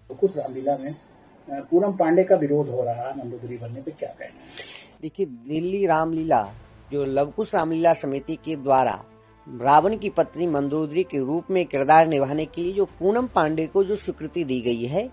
कुछ रामलीला में पूनम पांडे का विरोध हो रहा है मंदोदरी बनने पे, क्या कहना है? देखिए, दिल्ली रामलीला जो लवकुश रामलीला समिति के द्वारा रावण की पत्नी मंदोदरी के रूप में किरदार निभाने के लिए जो पूनम पांडे को जो स्वीकृति दी गई है,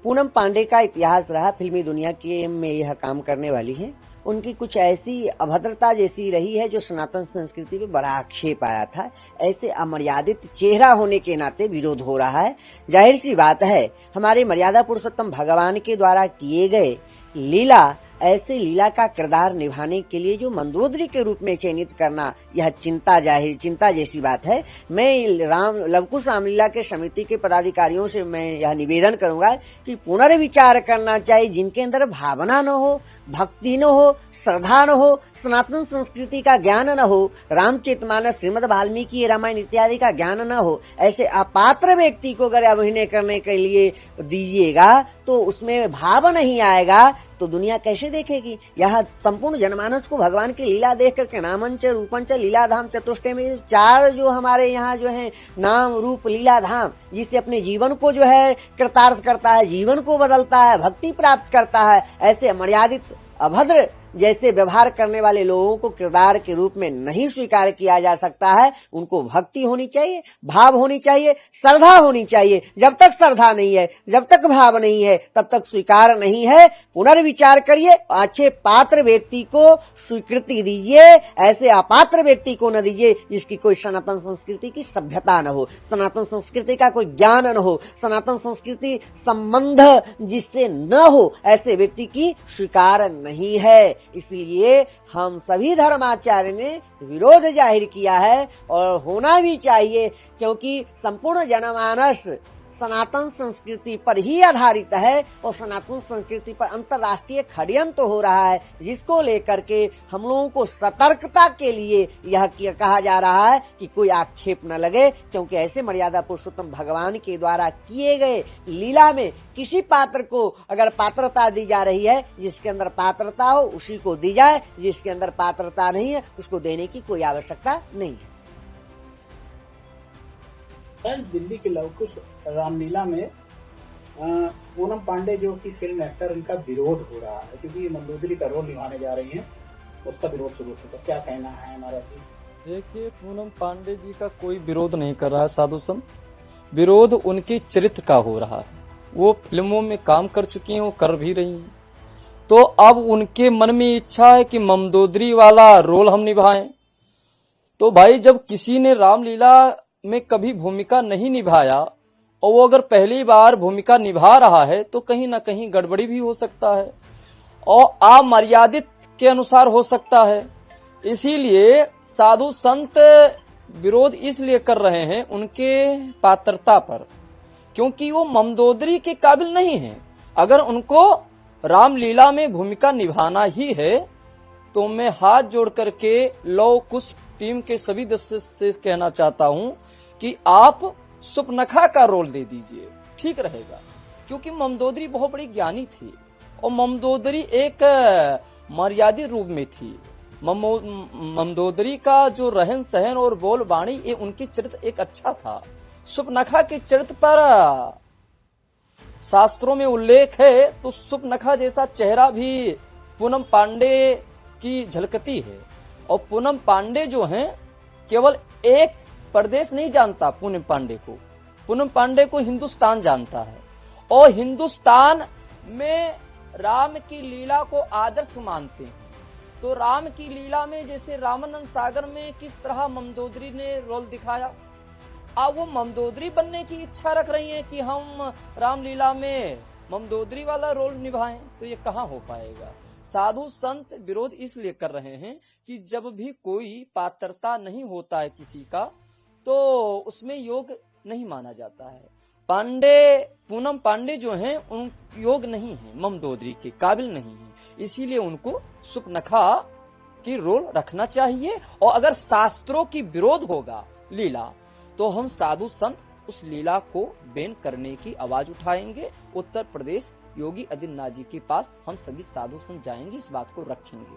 पूनम पांडे का इतिहास रहा फिल्मी दुनिया के में यह काम करने वाली है। उनकी कुछ ऐसी अभद्रता जैसी रही है जो सनातन संस्कृति पे बड़ा आक्षेप आया था। ऐसे अमर्यादित चेहरा होने के नाते विरोध हो रहा है। जाहिर सी बात है, हमारे मर्यादा पुरुषोत्तम भगवान के द्वारा किए गए लीला, ऐसे लीला का किरदार निभाने के लिए जो मंदोदरी के रूप में चयनित करना, यह चिंता जैसी बात है। मैं लवकुश रामलीला के समिति के पदाधिकारियों से मैं यह निवेदन करूंगा कि पुनर्विचार करना चाहिए। जिनके अंदर भावना न हो, भक्ति न हो, श्रद्धा न हो, सनातन संस्कृति का ज्ञान न हो, रामचरितमानस, श्रीमद् वाल्मीकि रामायण इत्यादि का ज्ञान न हो, ऐसे अपात्र व्यक्ति को अगर अभिनय करने के लिए दीजिएगा तो उसमें भाव नहीं आएगा तो दुनिया कैसे देखेगी। यह संपूर्ण जनमानस को भगवान की लीला देख करके नामंच रूपंच लीलाधाम चतुष्टय में चार जो हमारे यहाँ जो है नाम रूप लीलाधाम, जिससे अपने जीवन को जो है कृतार्थ करता है, जीवन को बदलता है, भक्ति प्राप्त करता है, ऐसे मर्यादित अभद्र जैसे व्यवहार करने वाले लोगों को किरदार के रूप में नहीं स्वीकार किया जा सकता है। उनको भक्ति होनी चाहिए, भाव होनी चाहिए, श्रद्धा होनी चाहिए। जब तक श्रद्धा नहीं है, जब तक भाव नहीं है, तब तक स्वीकार नहीं है। पुनर्विचार करिए, अच्छे पात्र व्यक्ति को स्वीकृति दीजिए, ऐसे अपात्र व्यक्ति को न दीजिए जिसकी कोई सनातन संस्कृति की सभ्यता न हो, सनातन संस्कृति का कोई ज्ञान न हो, सनातन संस्कृति संबंध जिससे न हो, ऐसे व्यक्ति की स्वीकार नहीं है। इसलिए हम सभी धर्माचार्य ने विरोध जाहिर किया है और होना भी चाहिए, क्योंकि संपूर्ण जनमानस सनातन संस्कृति पर ही आधारित है और सनातन संस्कृति पर अंतर्राष्ट्रीय षड्यंत्र हो रहा है, जिसको लेकर के हम लोगों को सतर्कता के लिए यह कहा जा रहा है कि कोई आक्षेप न लगे, क्योंकि ऐसे मर्यादा पुरुषोत्तम भगवान के द्वारा किए गए लीला में किसी पात्र को अगर पात्रता दी जा रही है, जिसके अंदर पात्रता हो उसी को दी जाए, जिसके अंदर पात्रता नहीं है उसको देने की कोई आवश्यकता नहीं है। दिल्ली के लवकुश रामलीला में पूनम पांडे जो कि फिल्म एक्टर, इनका विरोध हो रहा है क्योंकि ये मंदोदरी का रोल निभाने जा रही हैं, उसका विरोध शुरू होता है। क्या कहना है हमारा जी? देखिए, पूनम पांडे जी का कोई विरोध नहीं कर रहा है साधु संत, विरोध उनके चरित्र का हो रहा है। वो फिल्मों में काम कर चुकी हैं, वो कर भी रही हैं, तो अब उनके मन में इच्छा है कि मंदोदरी वाला रोल हम निभाएं। तो भाई, जब किसी ने रामलीला में कभी भूमिका नहीं निभाया और वो अगर पहली बार भूमिका निभा रहा है तो कहीं ना कहीं गड़बड़ी भी हो सकता है और अमर्यादित के अनुसार हो सकता है। इसीलिए साधु संत विरोध इसलिए कर रहे हैं उनके पात्रता पर, क्योंकि वो मंदोदरी के काबिल नहीं है। अगर उनको रामलीला में भूमिका निभाना ही है तो मैं हाथ जोड़ करके लवकुश टीम के सभी सदस्य से कहना चाहता हूं कि आप सुपनखा का रोल दे दीजिए, ठीक रहेगा। क्योंकि मंदोदरी बहुत बड़ी ज्ञानी थी और मंदोदरी एक मर्यादित रूप में थी। मंदोदरी का जो रहन सहन और बोल वाणी, ये उनकी चरित्र एक अच्छा था। सुपनखा के चरित्र पर शास्त्रों में उल्लेख है, तो सुपनखा जैसा चेहरा भी पूनम पांडे की झलकती है। और पूनम पांडे जो हैं, केवल एक प्रदेश नहीं जानता पूनम पांडे को, पूनम पांडे को हिंदुस्तान जानता है और हिंदुस्तान में राम की लीला को आदर्श मानते हैं। तो राम की लीला में जैसे रामानंद सागर में किस तरह मंदोदरी ने रोल दिखाया, अब वो मंदोदरी बनने की इच्छा रख रही हैं कि हम रामलीला में मंदोदरी वाला रोल निभाएं, तो ये कहाँ हो पाएगा। साधु संत विरोध इसलिए कर रहे हैं कि जब भी कोई पात्रता नहीं होता है किसी का, तो उसमें योग नहीं माना जाता है। पूनम पांडे जो हैं, उन योग नहीं है, मंदोदरी के काबिल नहीं है, इसीलिए उनको सुपनखा की रोल रखना चाहिए। और अगर शास्त्रों की विरोध होगा लीला, तो हम साधु संत उस लीला को बैन करने की आवाज उठाएंगे। उत्तर प्रदेश योगी आदित्यनाथ जी के पास हम सभी साधु संत जाएंगे, इस बात को रखेंगे।